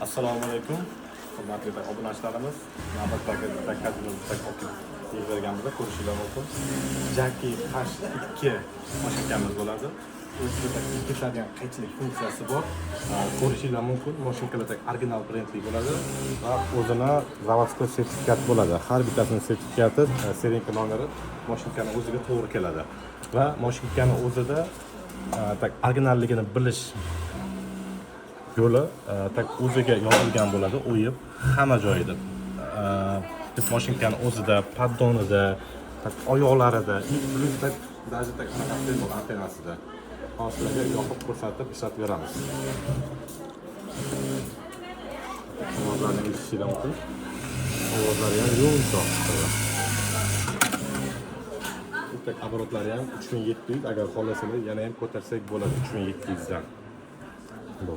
Assalomu alaykum. Hurmatli obunachilarimiz, navbatdagi taklifimizni o'qib berganimizda ko'rishingiz mumkin. Jackie H2 mashinkamiz bo'ladi. O'zida ketadigan qaychilik funksiyasi bor. Ko'rishingiz mumkin. Mashinkalar original brendli bo'ladi va o'zini zavodskiy sertifikat bo'ladi. Har bittasining sertifikati, seriya nomeri mashinkaning o'ziga to'g'ri keladi. Va mashinkaning o'zida originalligini bilish yo'li o'ziga yozilgan bo'ladi, o'yib hamma joyida. Biz mashinkani o'zida, paddonida, oyoqlarida, даже antennasida hozirga yoqib ko'rsatib ishlatib beramiz. Ovozlarni eshitishingiz mumkin. Ovozlari ham yumshoq. Оборотлari ham 3700, agar xohlasangiz yana ham ko'tarsak bo'ladi 3700 dan. Bu